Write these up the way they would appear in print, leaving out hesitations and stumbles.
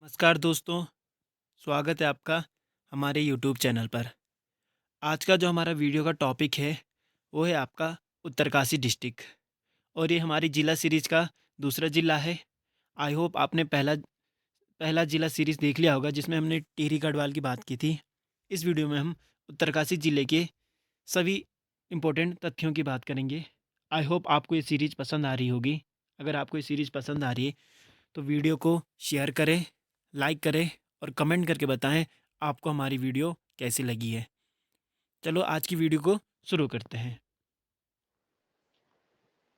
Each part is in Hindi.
नमस्कार दोस्तों, स्वागत है आपका हमारे यूट्यूब चैनल पर। आज का जो हमारा वीडियो का टॉपिक है वो है आपका उत्तरकाशी डिस्ट्रिक्ट और ये हमारी ज़िला सीरीज़ का दूसरा ज़िला है। आई होप आपने पहला पहला ज़िला सीरीज़ देख लिया होगा जिसमें हमने टिहरी गढ़वाल की बात की थी। इस वीडियो में हम उत्तरकाशी ज़िले के सभी इम्पोर्टेंट तथ्यों की बात करेंगे। आई होप आपको ये सीरीज़ पसंद आ रही होगी। अगर आपको ये सीरीज़ पसंद आ रही है तो वीडियो को शेयर करें, लाइक करें और कमेंट करके बताएं आपको हमारी वीडियो कैसी लगी है। चलो आज की वीडियो को शुरू करते हैं।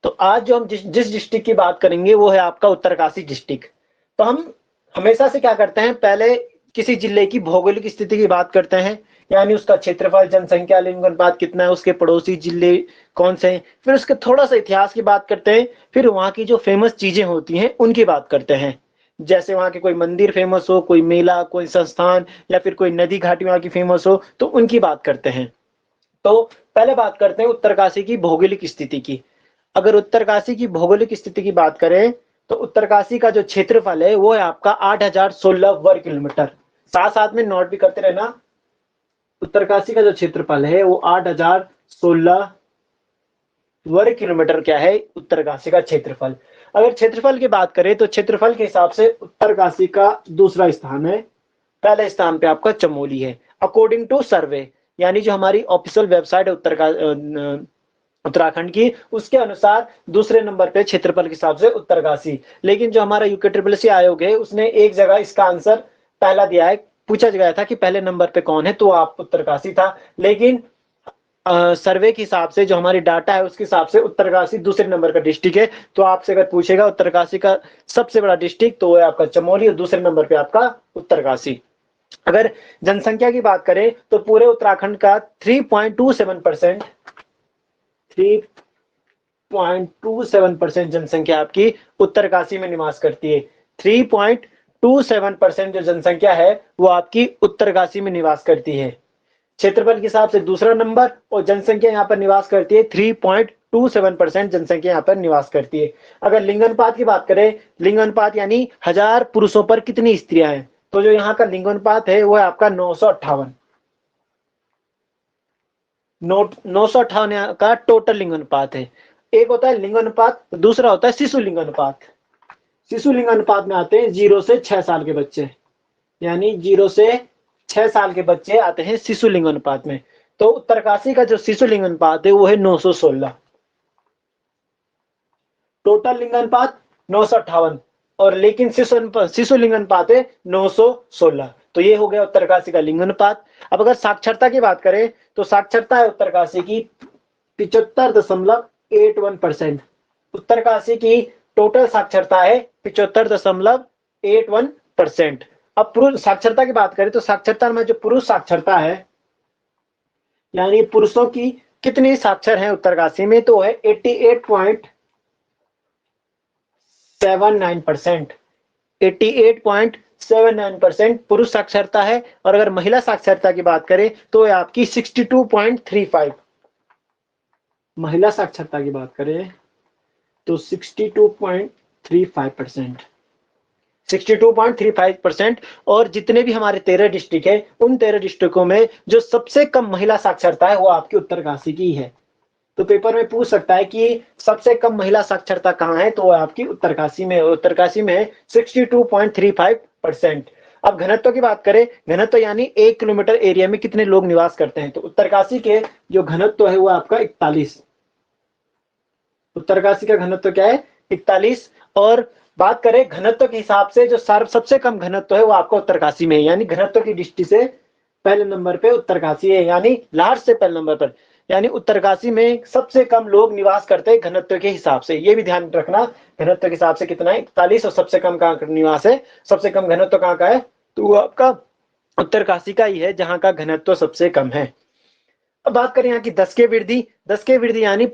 तो आज जो हम जिस डिस्ट्रिक्ट की बात करेंगे वो है आपका उत्तरकाशी डिस्ट्रिक्ट। तो हम हमेशा से क्या करते हैं, पहले किसी जिले की भौगोलिक स्थिति की बात करते हैं, यानी उसका क्षेत्रफल, जनसंख्या, लिंग अनुपात कितना है, उसके पड़ोसी जिले कौन से हैं, फिर उसके थोड़ा सा इतिहास की बात करते हैं, फिर वहाँ की जो फेमस चीजें होती हैं उनकी बात करते हैं। जैसे वहाँ के कोई मंदिर फेमस हो, कोई मेला, कोई संस्थान या फिर कोई नदी घाटी वहाँ की फेमस हो तो उनकी बात करते हैं। तो पहले बात करते हैं उत्तरकाशी की भौगोलिक स्थिति की। अगर उत्तरकाशी की भौगोलिक स्थिति की बात करें तो उत्तरकाशी का जो क्षेत्रफल है वो है आपका 8016 वर्ग किलोमीटर। साथ साथ में नोट भी करते रहना, उत्तरकाशी का जो क्षेत्रफल है वो 8016 वर्ग किलोमीटर क्या है, उत्तरकाशी का क्षेत्रफल। अगर क्षेत्रफल की बात करें तो क्षेत्रफल के हिसाब से उत्तरकाशी का दूसरा स्थान है, पहले स्थान पे आपका चमोली है अकॉर्डिंग टू सर्वे, यानी जो हमारी ऑफिशियल वेबसाइट है उत्तराखंड की, उसके अनुसार दूसरे नंबर पे क्षेत्रफल के हिसाब से उत्तरकाशी। लेकिन जो हमारा यूके ट्रिपल सी आयोग है उसने एक जगह इसका आंसर पहला दिया है, पूछा गया था कि पहले नंबर पे कौन है तो आप उत्तरकाशी था, लेकिन सर्वे के हिसाब से जो हमारी डाटा है उसके हिसाब से उत्तरकाशी दूसरे नंबर का डिस्ट्रिक्ट है। तो आपसे अगर पूछेगा उत्तरकाशी का सबसे बड़ा डिस्ट्रिक्ट तो वो है आपका चमोली और दूसरे नंबर पे आपका उत्तरकाशी। अगर जनसंख्या की बात करें तो पूरे उत्तराखंड का 3.27% 3.27% जनसंख्या आपकी उत्तरकाशी में निवास करती है। 3.27% जो जनसंख्या है वो आपकी उत्तरकाशी में निवास करती है। क्षेत्रफल के हिसाब से दूसरा नंबर और जनसंख्या यहाँ पर निवास करती है, 3.27% जनसंख्या यहाँ पर निवास करती है। अगर लिंग अनुपात की बात करें, लिंग अनुपात यानी 1000 पुरुषों पर कितनी स्त्रियां हैं, तो जो यहाँ का लिंग अनुपात है वो है आपका 958। 958 का टोटल लिंग अनुपात है। एक होता है लिंग अनुपात, दूसरा होता है शिशु लिंग अनुपात। शिशु लिंग अनुपात में आते हैं 0 से 6 साल के बच्चे, यानी 0 से 6 साल के बच्चे आते हैं शिशु लिंग अनुपात में। तो उत्तरकाशी का जो शिशु लिंग अनुपात है वो है 916। टोटल लिंग अनुपात 958 और लेकिन शिशु लिंग अनुपात है 916। तो ये हो गया उत्तरकाशी का लिंग अनुपात। अब अगर साक्षरता की बात करें तो साक्षरता है उत्तरकाशी की 75.81%। उत्तरकाशी की टोटल साक्षरता है 75.81%। अब पुरुष साक्षरता की बात करें तो साक्षरता में जो पुरुष साक्षरता है, यानी पुरुषों की कितने साक्षर हैं उत्तरकाशी में, तो है 88.79%। 88.79% पुरुष साक्षरता है। और अगर महिला साक्षरता की बात करें तो है आपकी 62.35। महिला साक्षरता की बात करें तो 62.35%। 62.35%। और जितने भी हमारे 13 डिस्ट्रिक्ट है उन 13 डिस्ट्रिक्टों में जो सबसे कम महिला साक्षरता है वो आपकी उत्तरकाशी की है। तो पेपर में पूछ सकता है कि सबसे कम महिला साक्षरता कहाँ है, तो वो आपकी उत्तरकाशी में है। उत्तरकाशी में है 62.35%। अब घनत्व की बात करें, घनत्व यानी 1 किलोमीटर एरिया में कितने लोग निवास करते हैं, तो उत्तरकाशी के जो घनत्व है वो आपका 41। उत्तरकाशी का घनत्व क्या है, 41। और बात करें घनत्व के हिसाब से जो सबसे कम घनत्व है वो आपका उत्तरकाशी में है, यानी घनत्व की दृष्टि से पहले नंबर पे उत्तरकाशी है, यानी लार्ज से पहले नंबर पर, यानी उत्तरकाशी में सबसे कम लोग निवास करते हैं घनत्व के हिसाब से। ये भी ध्यान रखना, घनत्व के हिसाब से कितना है, 41। और सबसे कम कहाँ निवास है, सबसे कम घनत्व कहाँ का है, तो वो आपका उत्तरकाशी का ही है जहां का घनत्व सबसे कम है। अब बात करें यहाँ की 10 के वृद्धि। 10 के वृद्धि यानी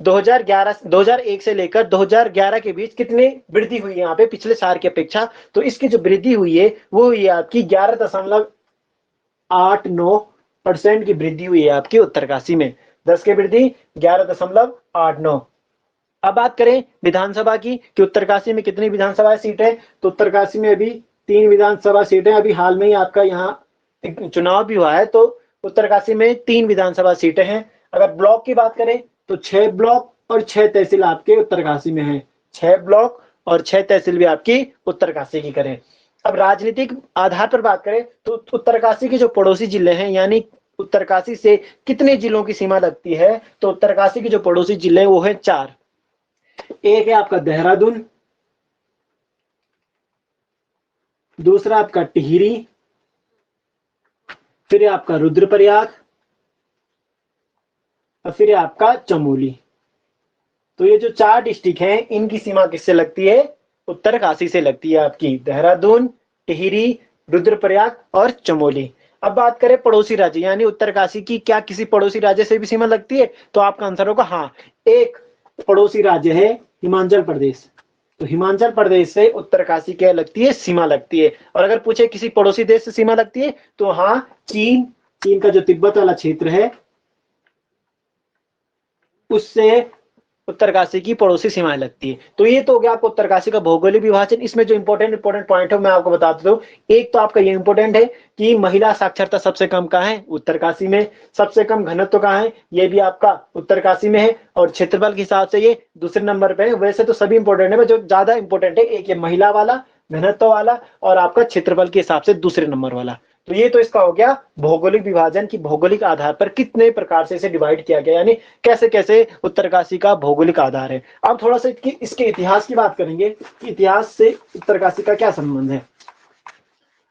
2001 से लेकर 2011 के बीच कितनी वृद्धि हुई है यहाँ पे पिछले साल की अपेक्षा, तो इसकी जो वृद्धि हुई है वो हुई है आपकी 11.89% की वृद्धि हुई है आपकी उत्तरकाशी में। 10 की वृद्धि 11.89। अब बात करें विधानसभा की कि उत्तरकाशी में कितनी विधानसभा सीट है, तो उत्तरकाशी में अभी 3 विधानसभा सीटें, अभी हाल में ही आपका यहाँ चुनाव भी हुआ है, तो उत्तरकाशी में 3 विधानसभा सीटें हैं। अगर ब्लॉक की बात करें तो 6 ब्लॉक और 6 तहसील आपके उत्तरकाशी में है। 6 ब्लॉक और 6 तहसील भी आपकी उत्तरकाशी की करें। अब राजनीतिक आधार पर बात करें तो उत्तरकाशी के जो पड़ोसी जिले हैं, यानी उत्तरकाशी से कितने जिलों की सीमा लगती है, तो उत्तरकाशी के जो पड़ोसी जिले हैं वो है 4। एक है आपका देहरादून, दूसरा आपका टिहरी, फिर है आपका रुद्रप्रयाग और फिर है आपका चमोली। तो ये जो 4 डिस्ट्रिक्ट हैं, इनकी सीमा किससे लगती है? उत्तरकाशी से लगती है आपकी। देहरादून, टिहरी, रुद्रप्रयाग और चमोली। अब बात करें पड़ोसी राज्य, यानी उत्तरकाशी की क्या किसी पड़ोसी राज्य से भी सीमा लगती है? तो आपका आंसर होगा हाँ, एक पड़ोसी राज्य है हिमाचल प्रदेश। तो हिमाचल प्रदेश से उत्तरकाशी क्या लगती है? सीमा लगती है। और अगर पूछे किसी पड़ोसी देश से सीमा लगती है तो हाँ, चीन का जो तिब्बत वाला क्षेत्र है उससे उत्तरकाशी की पड़ोसी सीमाएं लगती है। तो ये तो हो गया आपको उत्तरकाशी का भौगोलिक विभाजन। इसमें जो इंपॉर्टेंट पॉइंट है मैं आपको बता देता हूँ। एक तो आपका ये इंपॉर्टेंट है कि महिला साक्षरता सबसे कम कहाँ है? उत्तरकाशी में। सबसे कम घनत्व कहाँ है? ये भी आपका उत्तरकाशी में है। और क्षेत्रफल के हिसाब से ये दूसरे नंबर पे है। वैसे तो सभी इंपॉर्टेंट है, जो ज्यादा इंपॉर्टेंट है एक ये महिला वाला, घनत्व वाला, और आपका क्षेत्रफल के हिसाब से दूसरे नंबर वाला। तो ये तो इसका हो गया भौगोलिक विभाजन की भौगोलिक आधार पर कितने प्रकार से इसे डिवाइड किया गया, यानी कैसे कैसे उत्तरकाशी का भौगोलिक आधार है। अब थोड़ा सा इसके इतिहास की बात करेंगे कि इतिहास से उत्तरकाशी का क्या संबंध है।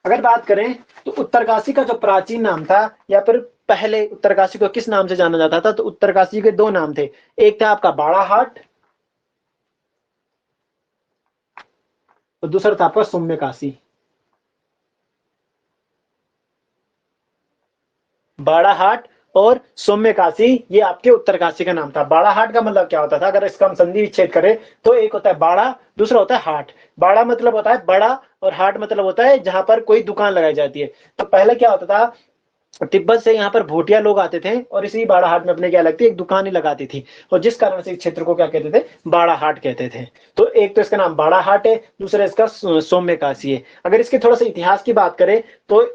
अगर बात करें तो उत्तरकाशी का जो प्राचीन नाम था, या फिर पहले उत्तरकाशी को किस नाम से जाना जाता था, तो उत्तरकाशी के 2 नाम थे। एक था आपका बाड़ाहाट और दूसरा था आपका सौम्यकाशी। बाड़ाहाट और सौम्यकाशी ये आपके उत्तरकाशी का नाम था। बाड़ाहाट का मतलब क्या होता था? अगर इसका हम संधि विच्छेद करें तो एक होता है बाड़ा, दूसरा होता है हाट। बाड़ा मतलब होता है बड़ा और हाट मतलब होता है जहां पर कोई दुकान लगाई जाती है। तो पहले क्या होता था, तिब्बत से यहाँ पर भूटिया लोग आते थे और इसी बाड़ाहाट में अपने क्या लगती है, एक दुकान ही लगाती थी, और जिस कारण से इस क्षेत्र को क्या कहते थे? बाड़ाहाट कहते थे। तो एक तो इसका नाम बाड़ाहाट है, दूसरा इसका सौम्यकाशी है। अगर इसके थोड़ा सा इतिहास की बात करें तो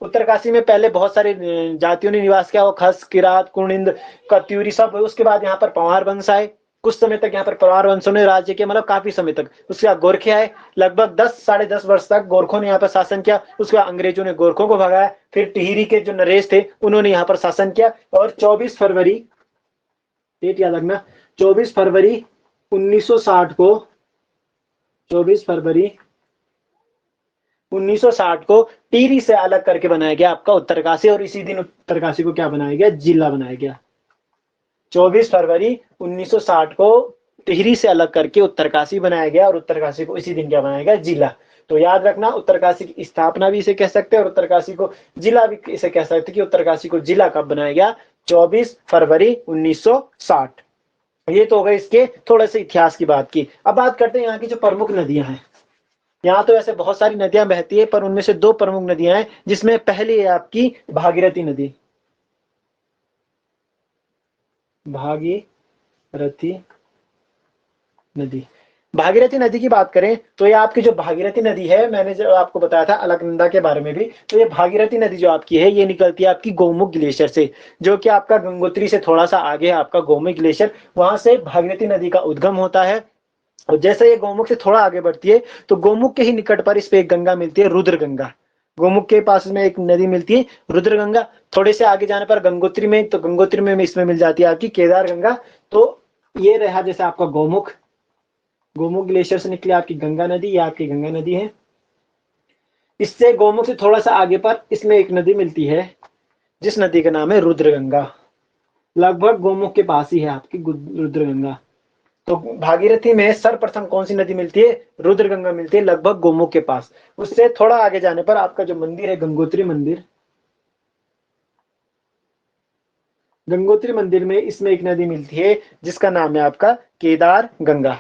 उत्तरकाशी में पहले बहुत सारे जातियों ने निवास किया, खस, किरात, कुर्निंद, कत्यूरी सब। उसके बाद यहाँ पर पंवार वंश आए, कुछ समय तक यहाँ पर पंवार वंशों ने राज्य किया, मतलब काफी समय तक। उसके बाद गोरखे आए, लगभग 10 साढ़े 10 वर्ष तक गोरखों ने यहाँ पर शासन किया। उसके बाद अंग्रेजों ने गोरखों को भगाया। फिर टिहरी के जो नरेश थे उन्होंने यहाँ पर शासन किया, और 24 फरवरी, डेट याद रखना, 24 फरवरी 1960 को, 24 फरवरी 1960 को टिहरी से अलग करके बनाया गया आपका उत्तरकाशी, और इसी दिन उत्तरकाशी को क्या बनाया गया? जिला बनाया गया। 24 फरवरी 1960 को टिहरी से अलग करके उत्तरकाशी बनाया गया, और उत्तरकाशी को इसी दिन क्या बनाया गया? जिला। तो याद रखना, उत्तरकाशी की स्थापना भी इसे कह सकते हैं और उत्तरकाशी को जिला भी इसे कह सकते हैं कि उत्तरकाशी को जिला कब बनाया गया? 24 फरवरी 1960। ये तो हो गए इसके थोड़े से इतिहास की बात की। अब बात करते हैं यहाँ की जो प्रमुख नदियां हैं। यहाँ तो ऐसे बहुत सारी नदियां बहती है, पर उनमें से 2 प्रमुख नदियां हैं, जिसमें पहली है आपकी भागीरथी नदी। भागीरथी नदी, भागीरथी नदी की बात करें तो ये आपकी जो भागीरथी नदी है, मैंने जो आपको बताया था अलकनंदा के बारे में भी, तो ये भागीरथी नदी जो आपकी है ये निकलती है आपकी गौमुख ग्लेशियर से, जो कि आपका गंगोत्री से थोड़ा सा आगे है आपका गौमुख ग्लेशियर। वहां से भागीरथी नदी का उद्गम होता है, और जैसे ये गौमुख से थोड़ा आगे बढ़ती है तो गौमुख के ही निकट पर इस पे एक गंगा मिलती है, रुद्र गंगा। गौमुख के पास में एक नदी मिलती है रुद्र गंगा। थोड़े से आगे जाने पर गंगोत्री में, तो गंगोत्री में इसमें मिल जाती है आपकी केदार गंगा। तो ये रहा जैसे आपका गौमुख, गौमुख ग्लेशियर से निकली आपकी गंगा नदी, ये आपकी गंगा नदी है। इससे गौमुख से थोड़ा सा आगे पर इसमें एक नदी मिलती है, जिस नदी का नाम है रुद्र गंगा। लगभग गौमुख के पास ही है आपकी रुद्र गंगा। तो भागीरथी में सर्वप्रथम कौन सी नदी मिलती है? रुद्र गंगा मिलती है, लगभग गोमुख के पास। उससे थोड़ा आगे जाने पर आपका जो मंदिर है गंगोत्री मंदिर, गंगोत्री मंदिर में इसमें एक नदी मिलती है जिसका नाम है आपका केदार गंगा।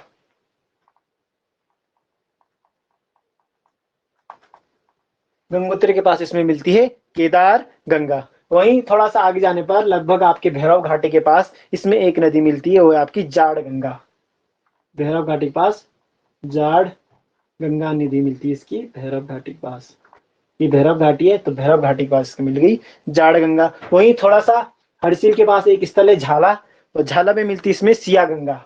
गंगोत्री के पास इसमें मिलती है केदार गंगा। वहीं थोड़ा सा आगे जाने पर लगभग आपके भैरव घाटी के पास इसमें एक नदी मिलती है, वो है आपकी जाड़ गंगा। भैरव घाटी के पास जाड़ गंगा नदी मिलती है इसकी भैरव घाटी के पास। ये भैरव घाटी है, तो भैरव घाटी के पास इसको मिल गई जाड़ गंगा। वहीं थोड़ा सा हरसिल के पास एक स्थल है झाला, और झाला में मिलती है इसमें सिया गंगा।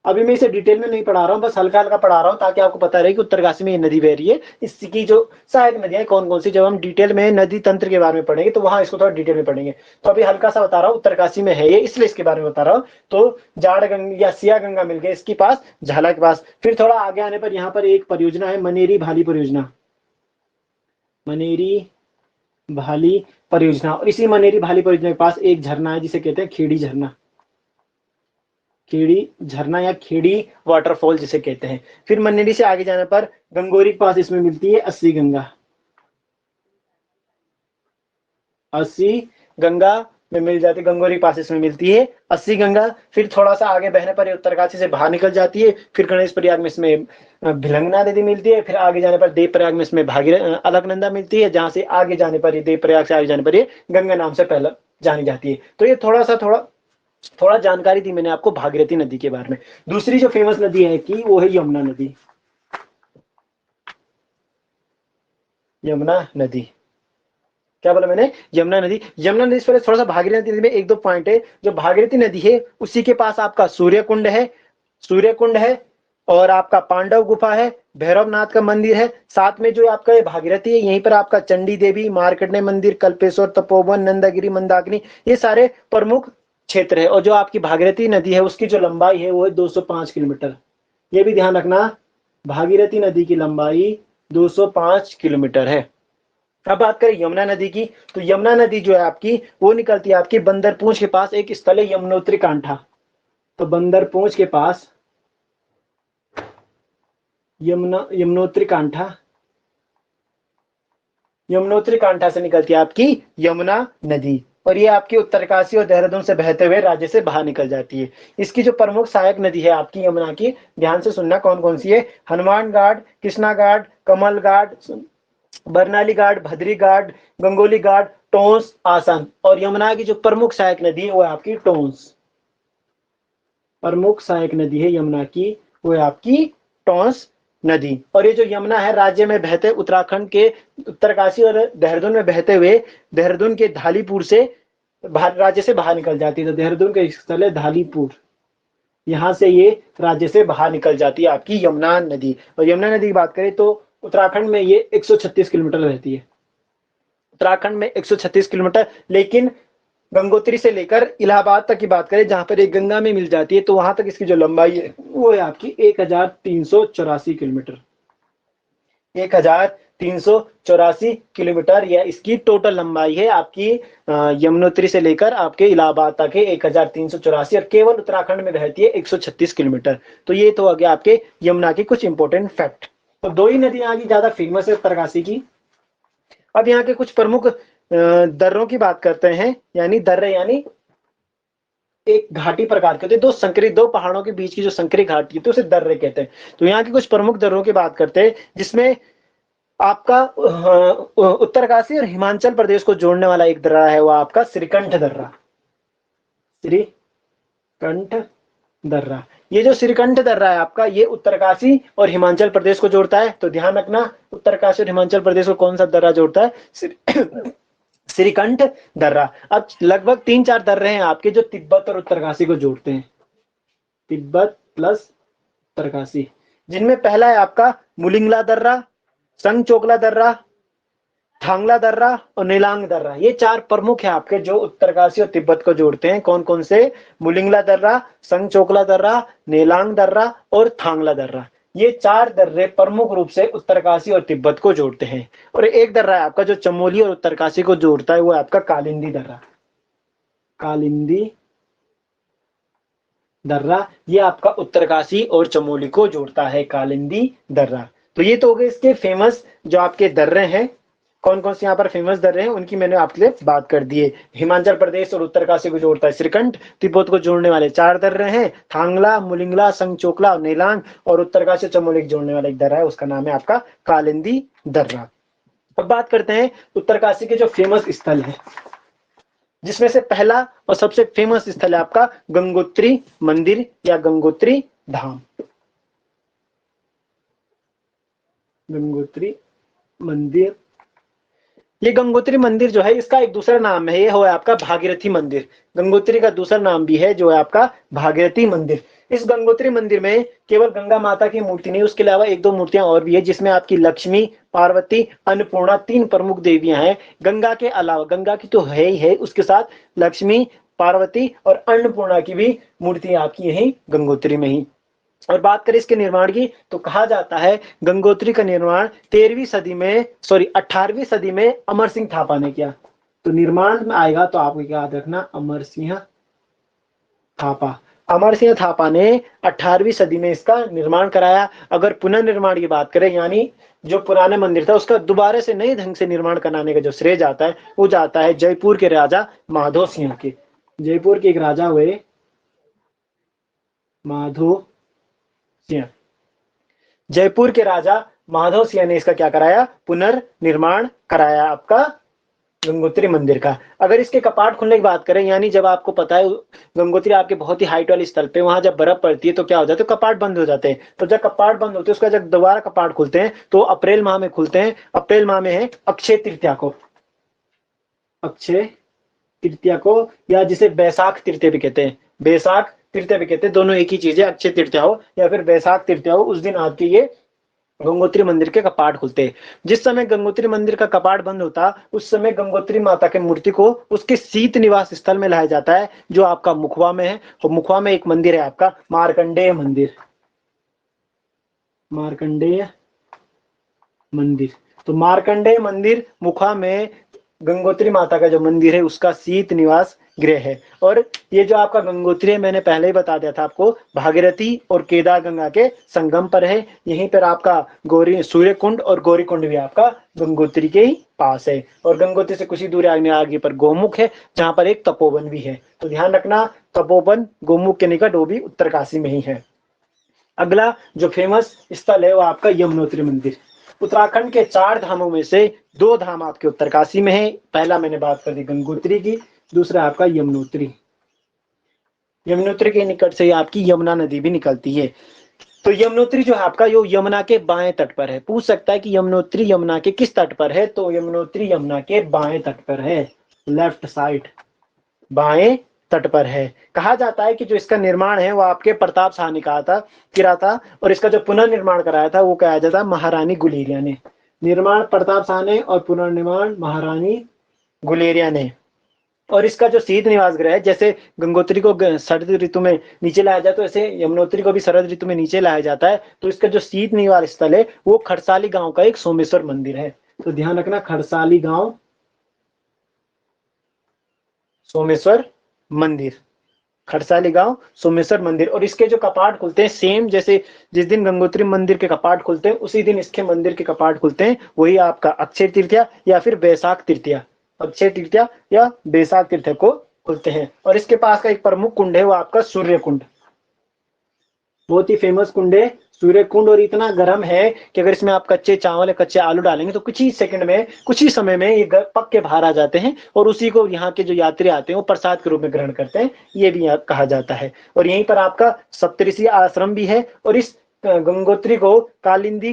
अभी मैं इसे डिटेल में नहीं पढ़ा रहा हूँ, बस हल्का हल्का पढ़ा रहा हूँ ताकि आपको पता रहे कि उत्तरकाशी में ये नदी बह रही है। इसकी जो सहायक नदियां कौन कौन सी, जब हम डिटेल में नदी तंत्र के बारे में पढ़ेंगे तो वहां इसको थोड़ा डिटेल में पढ़ेंगे। तो अभी हल्का सा बता रहा हूँ, उत्तरकाशी में है ये, इसलिए इसके बारे में बता रहा हूँ। तो जाड़ गंगा या सिया गंगा मिल गए इसके पास, झाला के पास। फिर थोड़ा आगे आने पर यहाँ पर एक परियोजना है, मनेरी भाली परियोजना। मनेरी भाली परियोजना, और इसी मनेरी भाली परियोजना के पास एक झरना है जिसे कहते हैं खेड़ी झरना। खेड़ी झरना या खेड़ी वाटरफॉल जिसे कहते हैं। फिर मनेरी से आगे जाने पर गंगोरी के पास इसमें मिलती है अस्सी गंगा। अस्सी गंगा में मिल जाती है, गंगोरी के पास इसमें मिलती है अस्सी गंगा। फिर थोड़ा सा आगे बहने पर उत्तरकाशी से बाहर निकल जाती है। फिर गणेश प्रयाग में इसमें भिलंगना नदी मिलती है। फिर आगे जाने पर देव प्रयाग में इसमें अलकनंदा मिलती है, जहां से आगे जाने पर ये देव प्रयाग से आगे जाने पर ये गंगा नाम से पहले जानी जाती है। तो ये थोड़ा जानकारी दी मैंने आपको भागीरथी नदी के बारे में। दूसरी जो फेमस नदी है कि वो है यमुना नदी। यमुना नदी, क्या बोला मैंने, यमुना नदी। यमुना नदी से पहले थोड़ा सा भागीरथी नदी में एक दो पॉइंट है। जो भागीरथी नदी है उसी के पास आपका सूर्य कुंड है, सूर्य कुंड है, और आपका पांडव गुफा है, भैरवनाथ का मंदिर है। साथ में जो आपका ये भागीरथी है, यहीं पर आपका चंडी देवी, मार्कंडेय मंदिर, कल्पेश्वर, तपोवन, नंदागिरी, मंदाकिनी, ये सारे प्रमुख क्षेत्र है। और जो आपकी भागीरथी नदी है उसकी जो लंबाई है वो है 205 किलोमीटर। ये भी ध्यान रखना, भागीरथी नदी की लंबाई 205 किलोमीटर है। अब बात करें यमुना नदी की, तो यमुना नदी जो है आपकी वो निकलती है आपकी बंदरपूंछ के पास एक स्थल है यमुनोत्री कांठा। तो बंदरपूंछ के पास यमुनोत्री कांठा, यमुनोत्री कांठा से निकलती है आपकी यमुना नदी, और ये आपकी उत्तरकाशी और देहरादून से बहते हुए राज्य से बाहर निकल जाती है। इसकी जो प्रमुख सहायक नदी है आपकी यमुना की, ध्यान से सुनना कौन कौन सी है, हनुमान घाट, कृष्णा घाट, कमल घाट, बरनाली घाट, भद्री घाट, गंगोली घाट, टोंस, आसन। और यमुना की जो प्रमुख सहायक नदी है वो है आपकी टोंस। प्रमुख सहायक नदी है यमुना की वो है आपकी टोंस नदी। और ये जो यमुना है राज्य में बहते, उत्तराखंड के उत्तरकाशी और देहरादून में बहते हुए देहरादून के धालीपुर से राज्य से बाहर निकल जाती है। तो देहरादून का स्थल है धालीपुर, यहाँ से ये राज्य से बाहर निकल जाती है आपकी यमुना नदी। और यमुना नदी की बात करें तो उत्तराखंड में ये 136 किलोमीटर रहती है, उत्तराखंड में 136 किलोमीटर। लेकिन गंगोत्री से लेकर इलाहाबाद तक की बात करें, जहां पर एक गंगा में मिल जाती है, तो वहां तक इसकी जो लंबाई है वो है आपकी 1384 किलोमीटर। 1384 किलोमीटर यह इसकी टोटल लंबाई है आपकी यमुनोत्री से लेकर आपके इलाहाबाद तक है 1384, और केवल उत्तराखंड में रहती है 136 किलोमीटर। तो ये तो हो गया आपके यमुना के कुछ इंपोर्टेंट फैक्ट। तो दो ही नदियां की ज्यादा फेमस है उत्तरकाशी की। अब यहाँ के कुछ प्रमुख दर्रों की बात करते हैं, यानी दर्रे यानी एक घाटी प्रकार के होते हैं, दो संकरित, दो पहाड़ों के बीच की जो संकरित घाटी होती है उसे दर्रे कहते हैं। तो यहाँ की कुछ प्रमुख दर्रों की बात करते हैं, जिसमें आपका उत्तरकाशी और हिमाचल प्रदेश को जोड़ने वाला एक दर्रा है, वो आपका श्रीकंठ दर्रा। श्रीकंठ दर्रा, ये जो श्रीकंठ दर्रा है आपका, ये उत्तरकाशी और हिमाचल प्रदेश को जोड़ता है। तो ध्यान रखना, उत्तरकाशी और हिमाचल प्रदेश को कौन सा दर्रा जोड़ता है, श्रीकंठ दर्रा। अब लगभग 3-4 दर्रे हैं आपके जो तिब्बत और उत्तरकाशी को जोड़ते हैं, तिब्बत प्लस उत्तरकाशी, जिनमें पहला है आपका मुलिंगला दर्रा, संगचोकला दर्रा, थांगला दर्रा और नीलांग दर्रा। ये 4 प्रमुख है आपके जो उत्तरकाशी और तिब्बत को जोड़ते हैं। कौन कौन से, मुलिंगला दर्रा, संगचोकला दर्रा, नीलांग दर्रा और थांगला दर्रा। ये 4 दर्रे प्रमुख रूप से उत्तरकाशी और तिब्बत को जोड़ते हैं। और एक दर्रा है आपका जो चमोली और उत्तरकाशी को जोड़ता है, वो है आपका कालिंदी दर्रा। कालिंदी दर्रा ये आपका उत्तरकाशी और चमोली को जोड़ता है, कालिंदी दर्रा। तो ये तो हो गए इसके फेमस जो आपके दर्रे हैं। कौन कौन से यहाँ पर फेमस दर्रे हैं उनकी मैंने आपके लिए बात कर दी है। हिमाचल प्रदेश और उत्तरकाशी को जोड़ता है श्रीकंठ, तिब्बत को जोड़ने वाले 4 दर्रे हैं, थांगला, मुलिंगला, संगचोकला और नीलांग, और उत्तरकाशी चमोली को जोड़ने वाला एक दर्रा है, उसका नाम है आपका कालिंदी दर्रा। अब बात करते हैं उत्तरकाशी के जो फेमस स्थल है, जिसमें से पहला और सबसे फेमस स्थल है आपका गंगोत्री मंदिर या गंगोत्री धाम। गंगोत्री मंदिर, ये गंगोत्री मंदिर जो है इसका एक दूसरा नाम है, ये है आपका भागीरथी मंदिर। गंगोत्री का दूसरा नाम भी है जो है आपका भागीरथी मंदिर। इस गंगोत्री मंदिर में केवल गंगा माता की मूर्ति नहीं, उसके अलावा एक दो मूर्तियां और भी है, जिसमें आपकी लक्ष्मी, पार्वती, अन्नपूर्णा, तीन प्रमुख देवियां हैं। गंगा के अलावा, गंगा की तो है ही है, उसके साथ लक्ष्मी, पार्वती और अन्नपूर्णा की भी मूर्ति आपकी यही गंगोत्री में ही। और बात करें इसके निर्माण की तो कहा जाता है गंगोत्री का निर्माण 13वीं सदी में, सॉरी 18वीं सदी में अमर सिंह थापा ने किया। तो निर्माण में आएगा तो आपको याद रखना अमर सिंह थापा। अमर सिंह थापा ने 18वीं सदी में इसका निर्माण कराया। अगर पुनर्निर्माण की बात करें, यानी जो पुराने मंदिर था उसका दोबारा से नए ढंग से निर्माण कराने का जो श्रेय जाता है वो जाता है जयपुर के राजा माधो सिंह के। जयपुर के एक राजा हुए माधो सिंह। जयपुर के राजा माधव सिंह ने इसका क्या कराया, पुनर्निर्माण कराया आपका गंगोत्री मंदिर का। अगर इसके कपाट खुलने की बात करें, यानी जब आपको पता है गंगोत्री आपके बहुत ही हाइट वाले स्थल पे, वहां जब बर्फ पड़ती है तो क्या हो जाता है, कपाट बंद हो जाते हैं। तो जब कपाट बंद होते हैं उसका जब दोबारा कपाट खुलते हैं तो अप्रैल माह में खुलते हैं। अप्रैल माह में है अक्षय तृतीया को, अक्षय तृतीया को, या जिसे बैसाख तृतीया भी कहते हैं, बैसाख तृतीया भी कहते हैं, दोनों एक ही चीज है। अक्षय तृतीया हो या फिर बैसाख तृतीया हो, उस दिन आपके ये गंगोत्री मंदिर के कपाट खुलते। जिस समय गंगोत्री मंदिर का कपाट बंद होता उस समय गंगोत्री माता के मूर्ति को उसके शीत निवास स्थल में लाया जाता है जो आपका मुखवा में है। और मुखवा में एक मंदिर है आपका मार्कंडेय मंदिर, मार्कंडेय मंदिर। तो मार्कंडेय मंदिर मुखवा में गंगोत्री माता का जो मंदिर है उसका शीत निवास गृह है। और ये जो आपका गंगोत्री है मैंने पहले ही बता दिया था आपको, भागीरथी और केदार गंगा के संगम पर है। यहीं पर आपका गौरी सूर्य कुंड और गौरी कुंड भी आपका गंगोत्री के ही पास है। और गंगोत्री से कुछ ही दूर आगे पर गोमुख है जहां पर एक तपोवन भी है। तो ध्यान रखना तपोवन गोमुख के निकट वो भी उत्तरकाशी में ही है। अगला जो फेमस स्थल है वो आपका यमुनोत्री मंदिर। उत्तराखंड के 4 धामों में से 2 धाम आपके उत्तरकाशी में है। पहला मैंने बात कर दी गंगोत्री की, दूसरा आपका यमुनोत्री। यमुनोत्री के निकट से आपकी यमुना नदी भी निकलती है। तो यमुनोत्री जो है आपका यो यमुना के बाएं तट पर है। पूछ सकता है कि यमुनोत्री यमुना के किस तट पर है, तो यमुनोत्री यमुना के बाएं तट पर है, लेफ्ट साइड, बाएं तट पर है। कहा जाता है कि जो इसका निर्माण है वो आपके प्रताप शाह ने किया था और इसका जो पुनर्निर्माण कराया था वो कहा जाता है महारानी गुलेरिया ने। निर्माण प्रताप शाह ने और पुनर्निर्माण महारानी गुलेरिया ने। और इसका जो शीत निवास गृह है, जैसे गंगोत्री को शरद ऋतु में नीचे लाया जाए तो ऐसे यमुनोत्री को भी शरद ऋतु में नीचे लाया जाता है। तो इसका जो शीत निवास स्थल है वो खड़साली गांव का एक सोमेश्वर मंदिर है। तो ध्यान रखना खड़साली गांव सोमेश्वर मंदिर, खड़साली गांव सोमेश्वर मंदिर। और इसके जो कपाट खुलते हैं सेम जैसे जिस दिन गंगोत्री मंदिर के कपाट खुलते हैं उसी दिन इसके मंदिर के कपाट खुलते हैं। वही आपका अक्षय तृतीया या फिर बैसाख तृतीया, अक्षय तृतीया या बैसाख तृतीया को खुलते हैं। और इसके पास का एक प्रमुख कुंड है वो आपका सूर्य कुंड, बहुत ही फेमस कुंड है सूर्य कुंड। और इतना गर्म है कि अगर इसमें आप कच्चे चावल या कच्चे आलू डालेंगे तो कुछ ही सेकंड में, कुछ ही समय में ये पक के बाहर आ जाते हैं और उसी को यहाँ के जो यात्री आते हैं वो प्रसाद के रूप में ग्रहण करते हैं, ये भी कहा जाता है। और यहीं पर आपका सप्तऋषि आश्रम भी है। और इस गंगोत्री को कालिंदी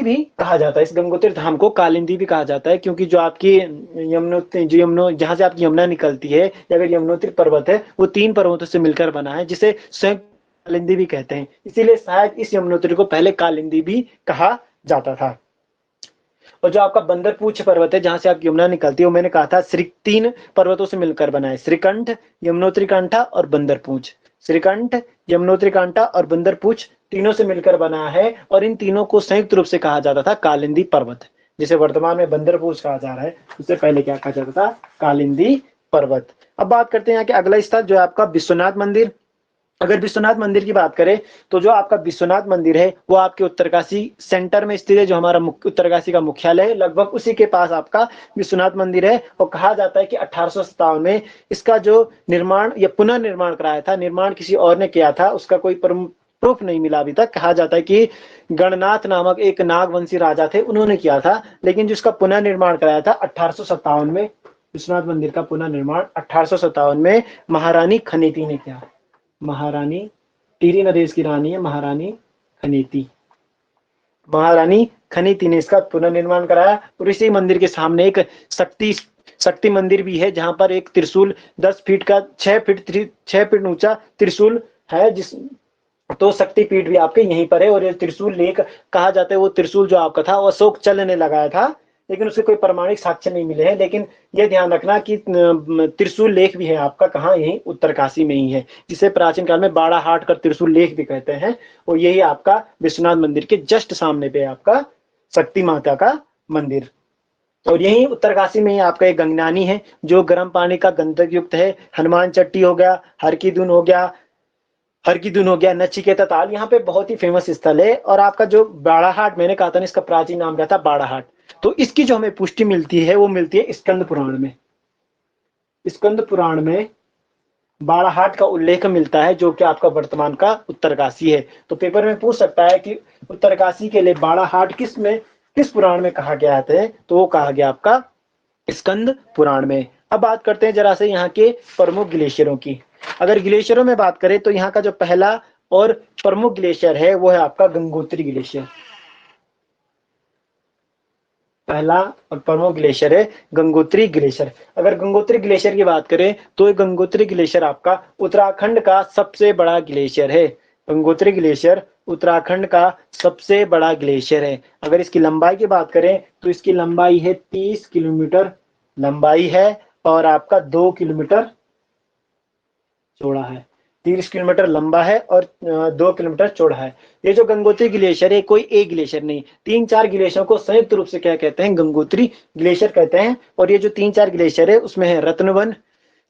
भी कहा जाता है। इस गंगोत्री धाम को कालिंदी भी कहा जाता है क्योंकि जो आपकी जहां से आपकी यमुना निकलती है या फिर यमुनोत्री पर्वत है वो 3 पर्वतों से मिलकर बना है जिसे संयुक्त कालिंदी भी कहते हैं। इसीलिए शायद इस यमुनोत्री को पहले कालिंदी भी कहा जाता था। और जो आपका बंदरपूछ पर्वत है जहां से आपकी यमुना निकलती है वो मैंने कहा था 3 पर्वतों से मिलकर बना है, श्रीकंठ, यमुनोत्री कांठा और बंदरपूछ। श्रीकंठ, यमुनोत्री कांठा और बंदरपूछ तीनों से मिलकर बना है। और इन तीनों को संयुक्त रूप से कहा जाता था कालिंदी पर्वत, जिसे वर्तमान में बंदरपूछ कहा जा रहा है, उससे पहले क्या कहा जाता था, कालिंदी पर्वत। अब बात करते हैं यहाँ के अगला स्थल जो है आपका विश्वनाथ मंदिर। अगर विश्वनाथ मंदिर की बात करें तो जो आपका विश्वनाथ मंदिर है वो आपके उत्तरकाशी सेंटर में स्थित है, जो हमारा उत्तरकाशी का मुख्यालय है, लगभग उसी के पास आपका विश्वनाथ मंदिर है। और कहा जाता है कि 1857 में इसका जो निर्माण या पुनर्निर्माण कराया था, निर्माण किसी और ने किया था, उसका कोई प्रूफ नहीं मिला अभी तक। कहा जाता है कि गणनाथ नामक एक नागवंशी राजा थे, उन्होंने किया था। लेकिन जिसका पुनर्निर्माण कराया था 1857 में, विश्वनाथ मंदिर का पुनर्निर्माण 1857 में महारानी खनेती ने किया। महारानी, टिहरी नरेश की रानी है महारानी खनेती। महारानी खनीति ने इसका पुनर्निर्माण कराया। और इसी मंदिर के सामने एक शक्ति मंदिर भी है, जहां पर एक त्रिशूल 10 फीट का 6 फीट ऊंचा त्रिशूल है, जिस तो शक्तिपीठ भी आपके यहीं पर है। और ये त्रिशूल लेख कहा जाता है, वो त्रिशूल जो आपका था वो अशोक चल ने लगाया था, लेकिन उसके कोई प्रमाणिक साक्ष्य नहीं मिले हैं। लेकिन ये ध्यान रखना कि त्रिशूल लेख भी है आपका कहाँ, यहीं उत्तरकाशी में ही है, जिसे प्राचीन काल में बाड़ा हाट कर त्रिशूल लेख भी कहते हैं। और यही आपका विश्वनाथ मंदिर के जस्ट सामने पे आपका शक्ति माता का मंदिर। और यही उत्तरकाशी में ही आपका एक गंगनानी है, जो गर्म पानी का गंधक युक्त है। हनुमान चट्टी हो गया, हरकीदुन हो गया, नचिकेता ताल, यहाँ पे बहुत ही फेमस स्थल है। और आपका जो बाड़ाहाट, मैंने कहा था ना इसका प्राचीन नाम क्या था, बाड़ाहाट, तो इसकी जो हमें पुष्टि मिलती है वो मिलती है स्कंद पुराण में। स्कंद पुराण में बाड़ाहाट का उल्लेख मिलता है, जो कि आपका वर्तमान का उत्तरकाशी है। तो पेपर में पूछ सकता है कि उत्तरकाशी के लिए बाड़ाहाट किस पुराण में कहा गया है, तो वो कहा गया आपका स्कंद पुराण में। अब बात करते हैं जरा से यहाँ के प्रमुख ग्लेशियरों की। अगर ग्लेशियरों में बात करें तो यहाँ का जो पहला और प्रमुख ग्लेशियर है वो है आपका गंगोत्री ग्लेशियर। पहला और प्रमुख ग्लेशियर है गंगोत्री ग्लेशियर। अगर गंगोत्री ग्लेशियर की बात करें तो ये गंगोत्री ग्लेशियर आपका उत्तराखंड का सबसे बड़ा ग्लेशियर है। गंगोत्री ग्लेशियर उत्तराखंड का सबसे बड़ा ग्लेशियर है। अगर इसकी लंबाई की बात करें तो इसकी लंबाई है 30 किलोमीटर लंबाई है, और आपका 2 किलोमीटर चौड़ा है। 30 किलोमीटर लंबा है और 2 किलोमीटर चौड़ा है। ये जो गंगोत्री ग्लेशियर है कोई एक ग्लेशियर नहीं, 3-4 ग्लेशियरों को संयुक्त रूप से क्या कहते हैं, गंगोत्री ग्लेशियर कहते हैं। और ये जो 3-4 ग्लेशियर है उसमें है रत्नवन,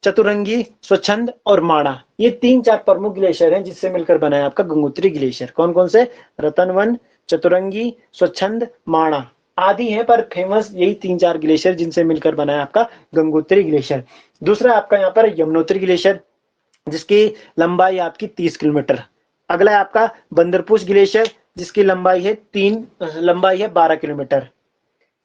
चतुरंगी, स्वच्छंद और माणा। ये 3-4 प्रमुख ग्लेशियर हैं जिससे मिलकर बना है आपका गंगोत्री ग्लेशियर। कौन कौन से, रतनवन, चतुरंगी, स्वच्छंद, माणा आदि हैं, पर फेमस यही 3-4 ग्लेशियर जिनसे मिलकर बना है आपका गंगोत्री ग्लेशियर। दूसरा आपका यहाँ पर यमुनोत्री ग्लेशियर, जिसकी लंबाई आपकी 30 किलोमीटर। अगला है आपका बंदरपूछ ग्लेशियर, जिसकी लंबाई है 12 किलोमीटर।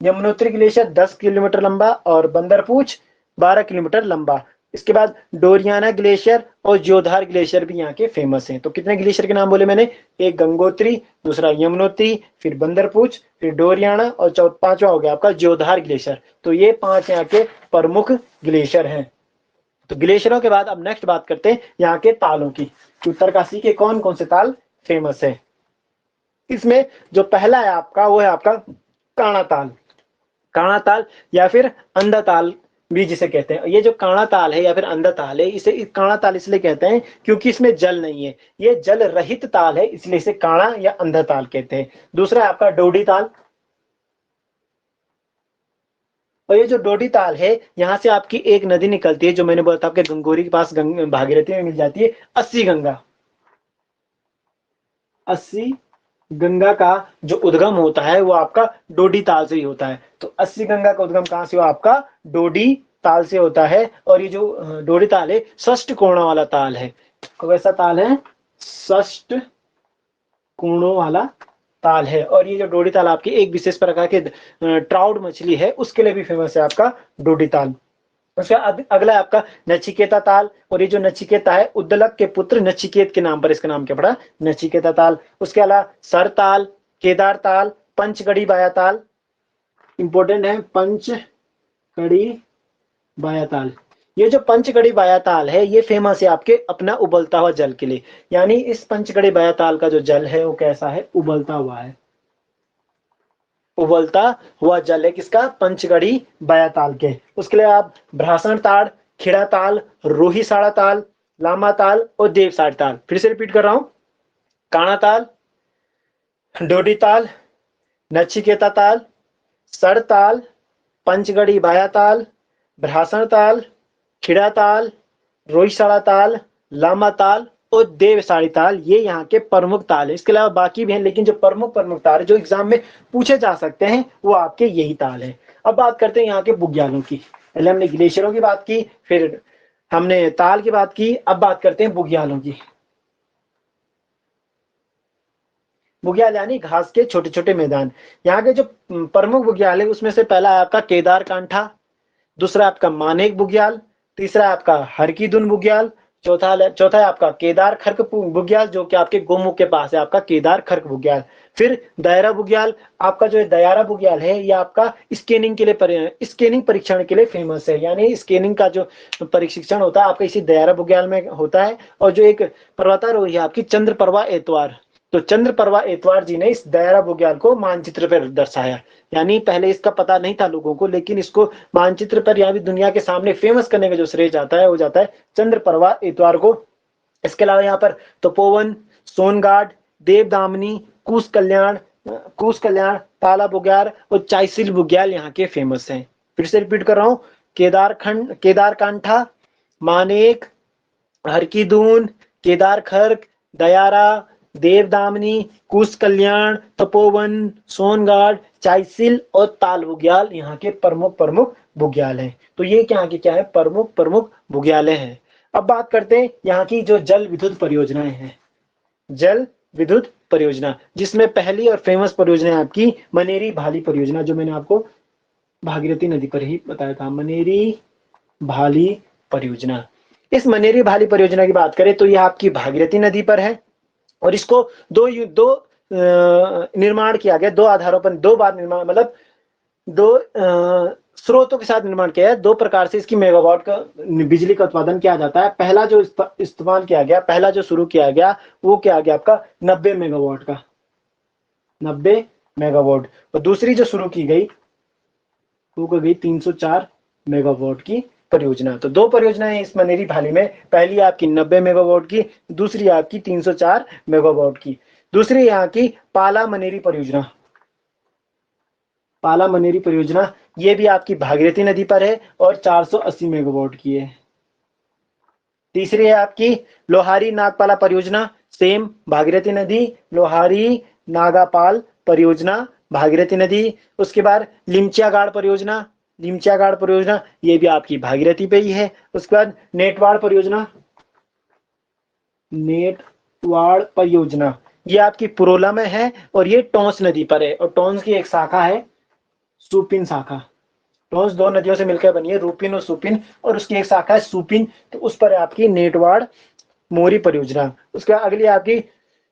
यमुनोत्री ग्लेशियर 10 किलोमीटर लंबा और बंदरपूछ 12 किलोमीटर लंबा। इसके बाद डोरियाना ग्लेशियर और जोधार ग्लेशियर भी यहाँ के फेमस हैं। तो कितने ग्लेशियर के नाम बोले मैंने, एक गंगोत्री, दूसरा यमुनोत्री, फिर बंदरपूछ, फिर डोरियाना और पांचवा हो गया आपका जोधार ग्लेशियर। तो ये 5 यहाँ के प्रमुख ग्लेशियर हैं। तो ग्लेशियरों के बाद अब नेक्स्ट बात करते हैं यहाँ के तालों की, उत्तरकाशी के कौन कौन से ताल फेमस है। इसमें जो पहला है आपका वो है आपका काणा ताल। काणा ताल या फिर अंधा ताल भी जिसे कहते हैं। ये जो काणा ताल है या फिर अंधा ताल है, इसे काणा ताल इसलिए कहते हैं क्योंकि इसमें जल नहीं है, ये जल रहित ताल है, इसलिए इसे काणा या अंधा ताल कहते हैं। दूसरा है आपका डोडी ताल। और ये जो डोडी ताल है, यहाँ से आपकी एक नदी निकलती है, जो मैंने बोला था आपके गंगोरी के पास भागीरथी में मिल जाती है, अस्सी गंगा। अस्सी गंगा का जो उद्गम होता है वो आपका डोडी ताल से ही होता है। तो अस्सी गंगा का उद्गम कहां से हुआ, आपका डोडी ताल से होता है। और ये जो डोडी ताल है षष्ठ कोणों वाला ताल है। कैसा ताल है, षष्ठ कोणों वाला ताल है। और ये जो डोडी ताल आपकी एक विशेष प्रकार के ट्राउट मछली है उसके लिए भी फेमस है आपका डोडी ताल। उसका अगला है आपका नचिकेता ताल। और ये जो नचिकेता है उद्दलक के पुत्र नचिकेत के नाम पर इसका नाम क्या पड़ा, नचिकेता ताल। उसके अलावा सर ताल, केदार ताल, पंचगढ़ी बाया ताल, इंपॉर्टेंट है पंचगढ़ी बाया ताल। ये जो पंचगढ़ी बाया ताल है ये फेमस है आपके अपना उबलता हुआ जल के लिए। यानी इस पंचगढ़ी बाया ताल का जो जल है वो कैसा है, उबलता हुआ है। उबलता हुआ जल है किसका, पंचगढ़ी बाया ताल के। उसके लिए आप भ्रासन ताल, खिड़ा ताल, रोहिसाड़ा ताल, लामा ताल और देवसाड़ ताल, फिर से रिपीट कर रहा हूं, काणा ताल, डोडी ताल, नचिकेता ताल, सड़ ताल, पंचगढ़ी बाया ताल, भ्रासन ताल, खिड़ा ताल, रोहिसाड़ा ताल, लामा ताल और देवसाड़ी ताल, ये यहाँ के प्रमुख ताल है। इसके अलावा बाकी भी हैं, लेकिन जो प्रमुख ताल है जो एग्जाम में पूछे जा सकते हैं वो आपके यही ताल है। अब बात करते हैं यहाँ के बुग्यालों की। पहले हमने ग्लेशियरों की बात की, फिर हमने ताल की बात की, अब बात करते हैं बुग्यालों की। बुग्याल यानी घास के छोटे छोटे मैदान। यहाँ के जो प्रमुख बुग्याल है उसमें से पहला है आपका केदार कांठा, दूसरा आपका मानेक बुग्याल, तीसरा आपका हरकीदुन बुग्याल, चौथा है आपका केदार खर्क बुग्याल, जो कि आपके गोमुख के पास है आपका केदार खर्क बुग्याल। फिर दायरा बुग्याल, आपका जो दायरा बुग्याल है ये आपका स्कैनिंग के लिए स्कैनिंग परीक्षण के लिए फेमस है, यानी स्कैनिंग का जो परीक्षण होता है आपका इसी दायरा बुग्याल में होता है। और जो एक पर्वतारोही है आपकी चंद्रप्रभा एतवार, तो चंद्रप्रभा एतवार जी ने इस दायरा बुग्याल को मानचित्र पर दर्शाया, यानी पहले इसका पता नहीं था लोगों को, लेकिन इसको मानचित्र पर या भी दुनिया के सामने फेमस करने का जो श्रेय जाता है वो जाता है चंद्रप्रभा एतवार को। इसके अलावा यहाँ पर तपोवन, सोनगाड, देवदामनी, कूस कल्याण, पाला बुग्याल और चाईसिल बुग्याल यहाँ के फेमस हैं। फिर से रिपीट कर रहा हूँ, केदारकांठा, मानेक, हरकीदून, केदार खर्क, दयारा, देवदामनी, कूस कल्याण, तपोवन, सोनगाड, चाईसिल और ताल बुग्याल यहाँ के प्रमुख बुग्याल हैं। तो ये क्या है प्रमुख बुग्यालें हैं। अब बात करते हैं यहाँ की जो जल विद्युत परियोजनाएं हैं। जल विद्युत परियोजना, जिसमें पहली और फेमस परियोजना है आपकी मनेरी भाली परियोजना, जो मैंने आपको भागीरथी नदी पर ही बताया था, मनेरी भाली परियोजना। इस मनेरी भाली परियोजना की बात करें तो यह आपकी भागीरथी नदी पर है और इसको दो निर्माण किया गया, दो आधारों पर, दो बार निर्माण, मतलब दो स्रोतों के साथ निर्माण किया है। दो प्रकार से इसकी मेगावाट का बिजली का उत्पादन किया जाता है। पहला जो इस्तेमाल किया गया, पहला जो शुरू किया गया वो क्या गया आपका 90 मेगावाट का, 90 मेगावाट। और दूसरी जो शुरू की गई वो गई 304 मेगावाट की परियोजना। तो दो परियोजनाएं इस मनेरी भाली में, पहली आपकी 90 मेगावाट की, दूसरी आपकी 304 मेगावाट की। दूसरी यहाँ की पाला मनेरी परियोजना, पाला मनेरी परियोजना ये भी आपकी भागीरथी नदी पर है और 480 मेगावाट की है। तीसरी है आपकी लोहारी नागपाला परियोजना, सेम भागीरथी नदी, लोहारी नागापाल परियोजना भागीरथी नदी। उसके बाद लिमचियागाड़ परियोजना, लिमचियागाड़ परियोजना ये भी आपकी भागीरथी पे ही है। उसके बाद नेटवाड़ परियोजना, नेटवाड़ परियोजना ये आपकी पुरोला में है और ये टोंस नदी पर है। और टोंस की एक शाखा है सुपिन शाखा, टोंस दो नदियों से मिलकर बनी है, रूपिन और सुपिन, और उसकी एक शाखा है सुपिन, तो उस पर आपकी नेटवाड़ मोरी परियोजना। उसके बाद अगली आपकी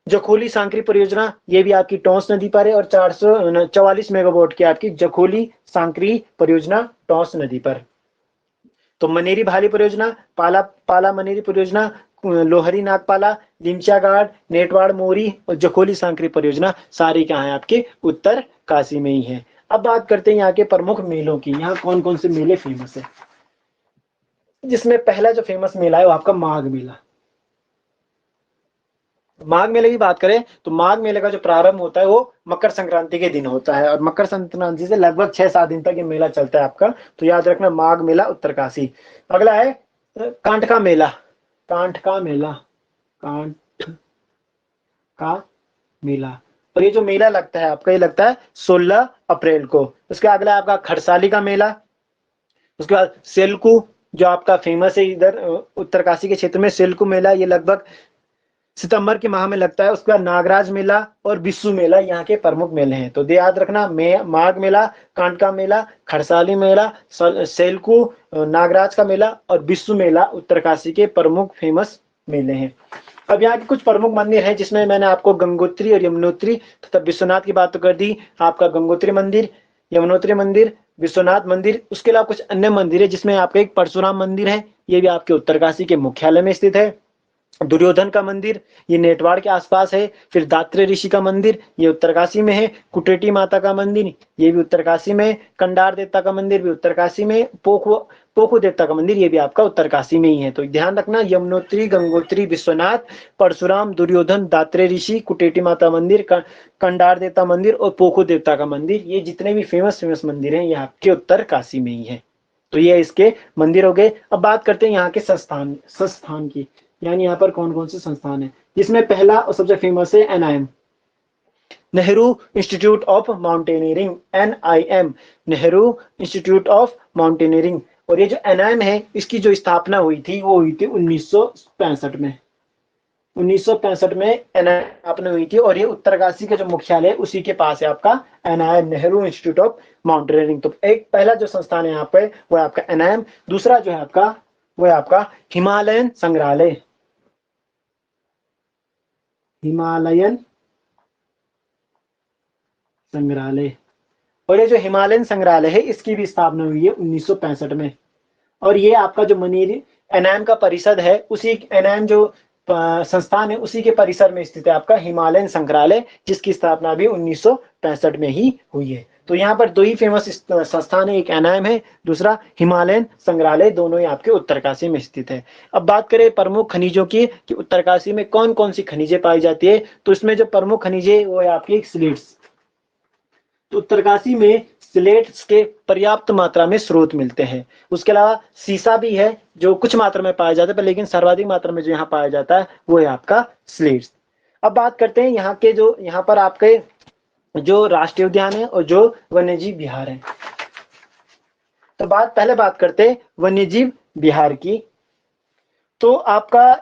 जखोली सांकरी परियोजना, ये भी आपकी टोंस नदी पर है और 444 मेगावाट की आपकी जखोली सांकरी परियोजना टोंस नदी पर। तो मनेरी भाली परियोजना, पाला मनेरी परियोजना, लोहरी नागपाला, लिमचागाड़, नेटवाड़ मोरी और जखोली सांकरी परियोजना सारी क्या है आपके उत्तर काशी में ही है। अब बात करते हैं यहाँ के प्रमुख मेलों की, यहाँ कौन कौन से मेले फेमस है। जिसमें पहला जो फेमस मेला है वो आपका माघ मेला। माघ मेले की बात करें तो माघ मेले का जो प्रारंभ होता है वो मकर संक्रांति के दिन होता है और मकर संक्रांति से लगभग 6-7 दिन तक ये मेला चलता है आपका। तो याद रखना माघ मेला उत्तरकाशी। अगला है कांठ का मेला, कांठ का मेला, कांठ का मेला। और ये जो मेला लगता है आपका, ये लगता है 16 अप्रैल को। उसके अगला आपका खरसाली का मेला। उसके बाद सेलकू जो आपका फेमस है इधर उत्तरकाशी के क्षेत्र में, सेलकू मेला ये लगभग सितंबर के माह में लगता है। उसके बाद नागराज मेला और बिस्सू मेला यहाँ के प्रमुख मेले हैं। तो याद रखना माघ मेला, कांटका मेला, खरसाली मेला, सेलकू, नागराज का मेला और बिस्सू मेला उत्तरकाशी के प्रमुख फेमस मेले हैं। अब यहाँ के कुछ प्रमुख मंदिर हैं जिसमें मैंने आपको गंगोत्री और यमुनोत्री तथा विश्वनाथ की बात तो कर दी। आपका गंगोत्री मंदिर, यमुनोत्री मंदिर, विश्वनाथ मंदिर, उसके अलावा कुछ अन्य मंदिर है जिसमें आपका एक परशुराम मंदिर है, ये भी आपके उत्तरकाशी के मुख्यालय में स्थित है। दुर्योधन का मंदिर ये नेटवाड़ के आसपास है। फिर दात्रे ऋषि का मंदिर ये उत्तरकाशी में है। कुटेटी माता का मंदिर ये भी उत्तरकाशी में। कंडार देवता का मंदिर भी उत्तरकाशी में। पोखू देवता का मंदिर ये भी आपका उत्तरकाशी में ही है। तो ध्यान रखना यमुनोत्री, गंगोत्री, विश्वनाथ, परशुराम, दुर्योधन, दात्रे ऋषि, कुटेटी माता मंदिर, कंडार देवता मंदिर और पोखू देवता का मंदिर, ये जितने भी फेमस मंदिर हैं ये आपके उत्तरकाशी में ही है। तो ये इसके मंदिर हो गए। अब बात करते हैं यहाँ के संस्थान की, यानी यहाँ पर कौन कौन से संस्थान है। जिसमें पहला और सबसे फेमस है NIM, Nehru institute of mountaineering, NIM, Nehru institute of mountaineering. और ये जो एनआईएम है इसकी जो स्थापना हुई थी वो हुई थी 1965 में। 1965 में एनआईएम स्थापना हुई थी और ये उत्तरकाशी का जो मुख्यालय है उसी के पास है आपका NIM, Nehru institute of mountaineering. तो एक पहला जो संस्थान है यहाँ पे वो है आपका NIM। दूसरा जो है आपका वो है आपका हिमालयन संग्रहालय, हिमालयन संग्रहालय। और ये जो हिमालयन संग्रहालय है इसकी भी स्थापना हुई है 1965 में। और ये आपका जो मनीरी एनआईएम का परिषद है, उसी एनआईएम जो संस्थान है उसी के परिसर में स्थित है आपका हिमालयन संग्रहालय, जिसकी स्थापना भी 1965 में ही हुई है। तो यहाँ पर दो ही फेमस संस्थान है, एक एनआईएम है, दूसरा हिमालयन संग्रहालय, दोनों ही आपके उत्तरकाशी में स्थित है। अब बात करें प्रमुख खनिजों की कि उत्तरकाशी में कौन कौन सी खनिजें पाई जाती है, तो इसमें जो प्रमुख खनिजें वो है आपकी स्लिट्स। तो उत्तरकाशी में स्लेट्स के पर्याप्त मात्रा में स्रोत मिलते हैं। उसके अलावा सीसा भी है जो कुछ मात्रा में पाया जाता है, लेकिन सर्वाधिक मात्रा में जो यहाँ पाया जाता है वो है आपका स्लेट्स। अब बात करते हैं यहाँ के जो यहाँ पर आपके जो राष्ट्रीय उद्यान है और जो वन्यजीव विहार है। तो पहले बात करते हैं वन्यजीव विहार की। तो आपका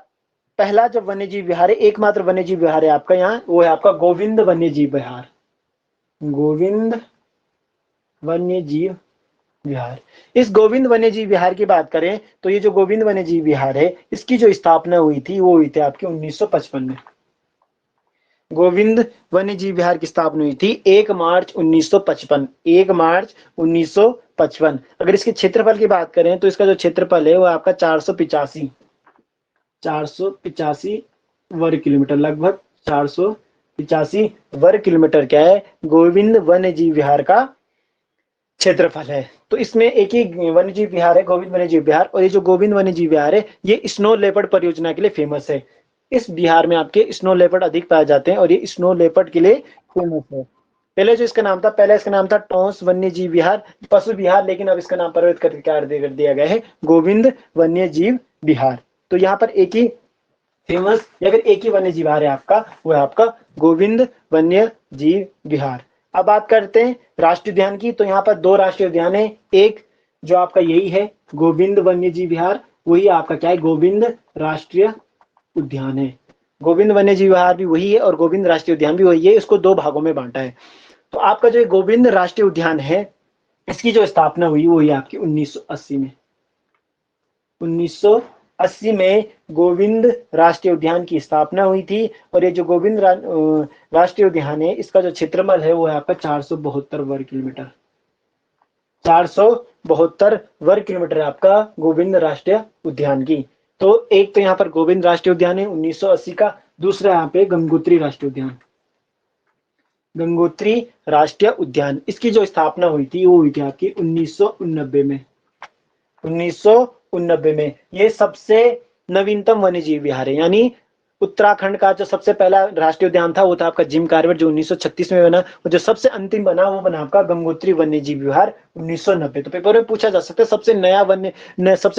पहला जो वन्यजीव विहार है, एकमात्र वन्यजीव विहार है आपका यहाँ, वो है आपका गोविंद वन्यजीव विहार। गोविंद वन्यजीव विहार। इस गोविंद वन्यजीव विहार की बात करें तो ये जो गोविंद वन्यजीव विहार है इसकी जो स्थापना हुई थी वो हुई थी आपके 1955 में। गोविंद वन्यजीव विहार की स्थापना हुई थी 1 मार्च 1955। 1 मार्च 1955। अगर इसके क्षेत्रफल की बात करें तो इसका जो क्षेत्रफल है वो आपका 485 वर्ग किलोमीटर, लगभग 485 वर्ग किलोमीटर क्या है गोविंद वन्यजीव विहार का क्षेत्रफल है। तो इसमें एक ही वन्यजीव विहार है, गोविंद वन्यजीव विहार। और ये जो गोविंद वन्यजीव विहार है ये स्नो लेपर्ड परियोजना के लिए फेमस है। इस बिहार में आपके स्नो लेपर्ड अधिक पाए जाते हैं और ये स्नो लेपर्ड के लिए फेमस है। पहले जो इसका नाम था, पहले इसका नाम था टोंस वन्यजीव विहार, पशु विहार, लेकिन अब इसका नाम परिवर्तित करके कर दिया गया है गोविंद वन्यजीव विहार। तो यहाँ पर एक ही फेमस या फिर एक ही वन्यजीव विहार है आपका, वो है आपका गोविंद वन्यजीव विहार। अब बात करते हैं राष्ट्रीय उद्यान की। तो यहाँ पर दो राष्ट्रीय उद्यान है, एक जो आपका यही है गोविंद वन्यजीव विहार, वही आपका क्या है गोविंद राष्ट्रीय उद्यान है। गोविंद वन्यजीव विहार भी वही है और गोविंद राष्ट्रीय उद्यान भी वही है, इसको दो भागों में बांटा है। तो आपका जो गोविंद राष्ट्रीय उद्यान है इसकी जो स्थापना हुई वो हुई आपकी 1980 में। 1980 में गोविंद राष्ट्रीय उद्यान की स्थापना हुई थी। और ये जो गोविंद राष्ट्रीय उद्यान है इसका जो क्षेत्रफल है वो है आपका 472 वर्ग किलोमीटर। 472 वर्ग किलोमीटर है आपका गोविंद राष्ट्रीय उद्यान की। तो एक तो यहाँ पर गोविंद राष्ट्रीय उद्यान है 1980 का, दूसरा यहाँ पे गंगोत्री राष्ट्रीय उद्यान। गंगोत्री राष्ट्रीय उद्यान इसकी जो स्थापना हुई थी वो हुई थी आपकी 1989 में। 1989 में ये सबसे नवीनतम वन्यजीव विहार है। यानी उत्तराखंड का जो सबसे पहला राष्ट्रीय उद्यान था वो था आपका जिम कॉर्बेट जो 1936 में बना, और जो सबसे अंतिम बना वो बना आपका गंगोत्री वन्यजीव विहार 1990। तो पेपर में पूछा जा सकता है सबसे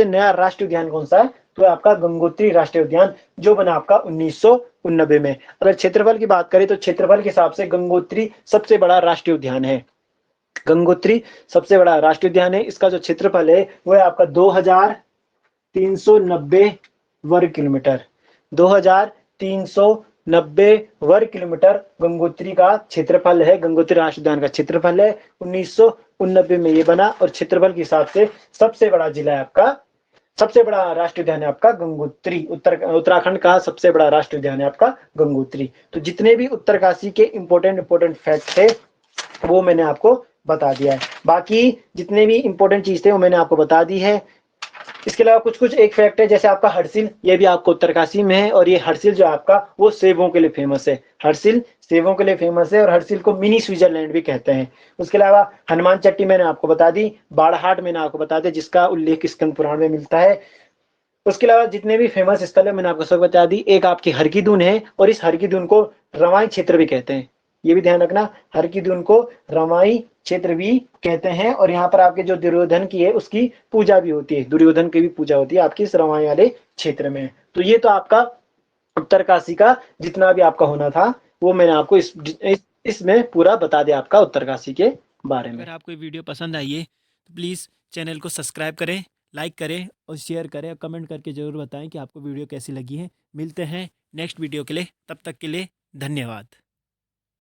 नया राष्ट्रीय उद्यान कौन सा है, तो आपका गंगोत्री राष्ट्रीय उद्यान जो बना आपका 1990 में। अगर क्षेत्रफल की बात करें तो क्षेत्रफल के हिसाब से गंगोत्री सबसे बड़ा राष्ट्रीय उद्यान है। गंगोत्री सबसे बड़ा राष्ट्रीय उद्यान है। इसका जो क्षेत्रफल है वो है आपका 2390 वर्ग किलोमीटर। 2390 वर्ग किलोमीटर गंगोत्री का क्षेत्रफल है, गंगोत्री राष्ट्रीय उद्यान का क्षेत्रफल है। 1989 में ये बना और क्षेत्रफल के हिसाब से सबसे बड़ा जिला है आपका, सबसे बड़ा राष्ट्रीय उद्यान है आपका गंगोत्री। उत्तराखंड का सबसे बड़ा राष्ट्रीय उद्यान है आपका गंगोत्री। तो जितने भी उत्तरकाशी के इंपॉर्टेंट फैक्ट थे वो मैंने आपको बता दिया है। बाकी जितने भी इंपॉर्टेंट चीज थे वो मैंने आपको बता दी है। इसके अलावा कुछ एक फैक्ट है, जैसे आपका हरसिल, ये भी आपको उत्तरकाशी में है। और ये हरसिल जो आपका वो सेबों के लिए फेमस है। हरसिल सेबों के लिए फेमस है और हरसिल को मिनी स्विट्जरलैंड भी कहते हैं। उसके अलावा हनुमान चट्टी मैंने आपको बता दी, बाड़ाहाट मैंने आपको बता दिया जिसका उल्लेख स्कंद पुराण में मिलता है। उसके अलावा जितने भी फेमस स्थल है मैंने आपको सब बता दी। एक आपकी हरकीदून है और इस हरकीदून को रवाई क्षेत्र भी कहते हैं, ये भी ध्यान रखना। हरकीदून को रवाई क्षेत्र भी कहते हैं। और यहाँ पर आपके जो दुर्योधन की है उसकी पूजा भी होती है, दुर्योधन की भी पूजा होती है आपकी इस रवाई वाले क्षेत्र में। तो ये तो आपका उत्तरकाशी का जितना भी आपका होना था वो मैंने आपको इसमें पूरा बता दिया आपका उत्तरकाशी के बारे में। अगर आपको ये वीडियो पसंद आई है तो प्लीज़ चैनल को सब्सक्राइब करें, लाइक करें और शेयर करें और कमेंट करके ज़रूर बताएं कि आपको वीडियो कैसी लगी है। मिलते हैं नेक्स्ट वीडियो के लिए, तब तक के लिए धन्यवाद।